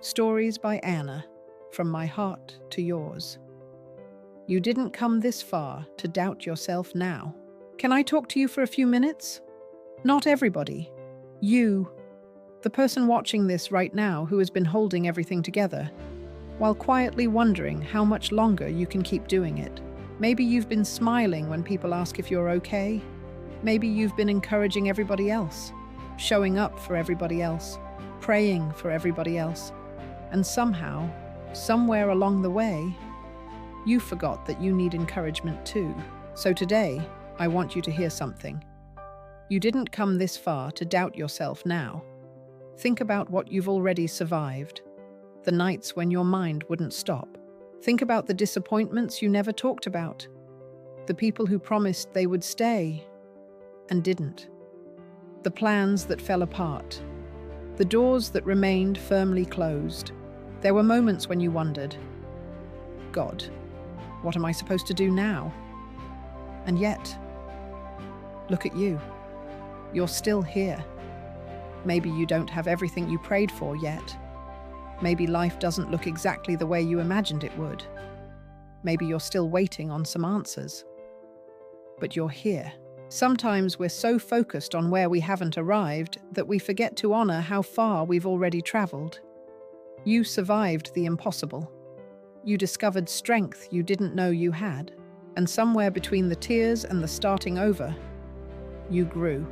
Stories by Anna, from my heart to yours. You didn't come this far to doubt yourself now. Can I talk to you for a few minutes? Not everybody. You, the person watching this right now who has been holding everything together, while quietly wondering how much longer you can keep doing it. Maybe you've been smiling when people ask if you're okay. Maybe you've been encouraging everybody else, showing up for everybody else, praying for everybody else. And somehow, somewhere along the way, you forgot that you need encouragement too. So today, I want you to hear something. You didn't come this far to doubt yourself now. Think about what you've already survived. The nights when your mind wouldn't stop. Think about the disappointments you never talked about. The people who promised they would stay and didn't. The plans that fell apart. The doors that remained firmly closed. There were moments when you wondered, God, what am I supposed to do now? And yet, look at you. You're still here. Maybe you don't have everything you prayed for yet. Maybe life doesn't look exactly the way you imagined it would. Maybe you're still waiting on some answers. But you're here. Sometimes we're so focused on where we haven't arrived that we forget to honor how far we've already traveled. You survived the impossible. You discovered strength you didn't know you had. And somewhere between the tears and the starting over, you grew.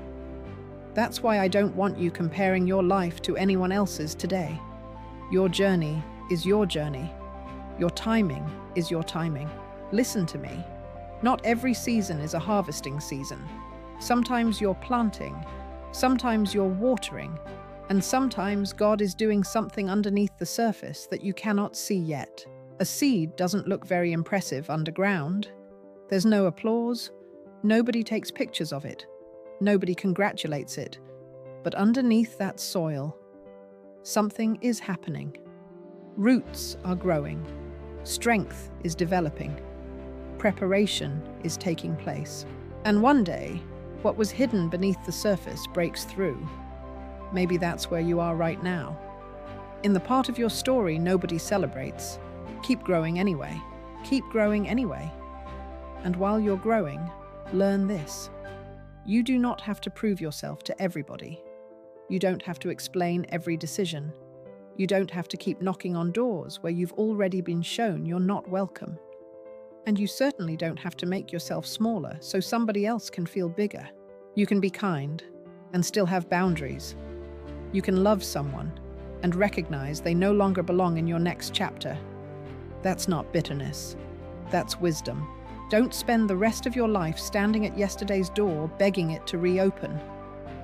That's why I don't want you comparing your life to anyone else's today. Your journey is your journey. Your timing is your timing. Listen to me. Not every season is a harvesting season. Sometimes you're planting, sometimes you're watering, and sometimes God is doing something underneath the surface that you cannot see yet. A seed doesn't look very impressive underground. There's no applause. Nobody takes pictures of it. Nobody congratulates it. But underneath that soil, something is happening. Roots are growing. Strength is developing. Preparation is taking place. And one day, what was hidden beneath the surface breaks through. Maybe that's where you are right now. In the part of your story nobody celebrates. Keep growing anyway. Keep growing anyway. And while you're growing, learn this. You do not have to prove yourself to everybody. You don't have to explain every decision. You don't have to keep knocking on doors where you've already been shown you're not welcome. And you certainly don't have to make yourself smaller so somebody else can feel bigger. You can be kind and still have boundaries. You can love someone and recognize they no longer belong in your next chapter. That's not bitterness. That's wisdom. Don't spend the rest of your life standing at yesterday's door begging it to reopen.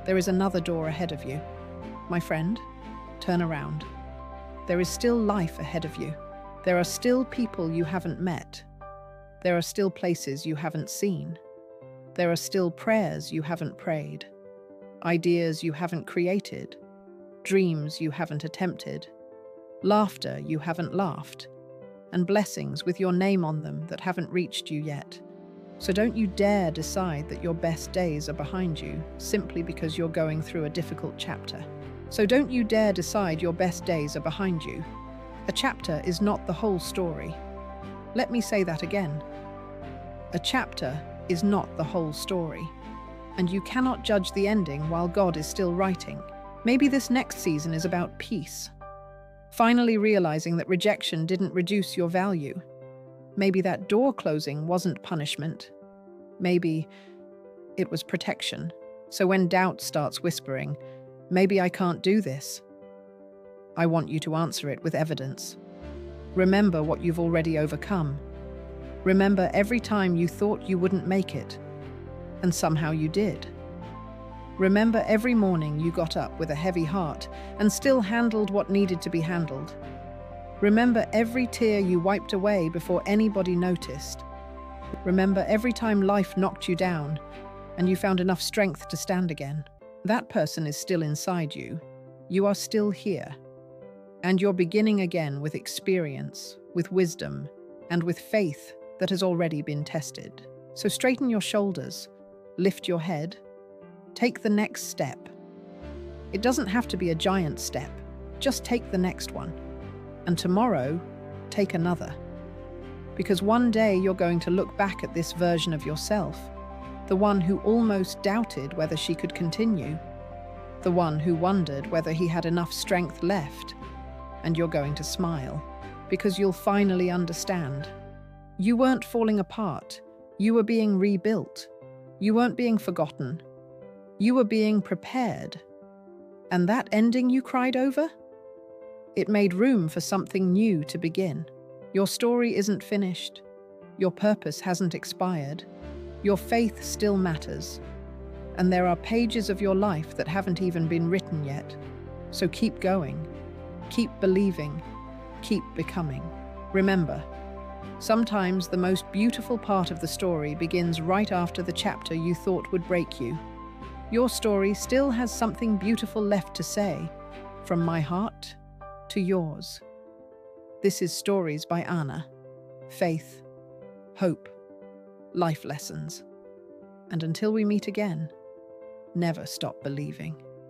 There is another door ahead of you. My friend, turn around. There is still life ahead of you. There are still people you haven't met. There are still places you haven't seen. There are still prayers you haven't prayed, ideas you haven't created, dreams you haven't attempted, laughter you haven't laughed, and blessings with your name on them that haven't reached you yet. So don't you dare decide that your best days are behind you simply because you're going through a difficult chapter. So don't you dare decide your best days are behind you. A chapter is not the whole story. Let me say that again. A chapter is not the whole story, and you cannot judge the ending while God is still writing. Maybe this next season is about peace. Finally realizing that rejection didn't reduce your value. Maybe that door closing wasn't punishment. Maybe it was protection. So when doubt starts whispering, maybe I can't do this, I want you to answer it with evidence. Remember what you've already overcome. Remember every time you thought you wouldn't make it, and somehow you did. Remember every morning you got up with a heavy heart and still handled what needed to be handled. Remember every tear you wiped away before anybody noticed. Remember every time life knocked you down and you found enough strength to stand again. That person is still inside you. You are still here. And you're beginning again with experience, with wisdom, and with faith that has already been tested. So straighten your shoulders, lift your head, take the next step. It doesn't have to be a giant step, just take the next one. And tomorrow, take another. Because one day you're going to look back at this version of yourself, the one who almost doubted whether she could continue, the one who wondered whether he had enough strength left, and you're going to smile, because you'll finally understand. You weren't falling apart, you were being rebuilt. You weren't being forgotten, you were being prepared. And that ending you cried over? It made room for something new to begin. Your story isn't finished. Your purpose hasn't expired. Your faith still matters. And there are pages of your life that haven't even been written yet. So keep going, keep believing, keep becoming. Remember, sometimes the most beautiful part of the story begins right after the chapter you thought would break you. Your story still has something beautiful left to say, from my heart to yours. This is Stories by Anna. Faith, hope, life lessons. And until we meet again, never stop believing.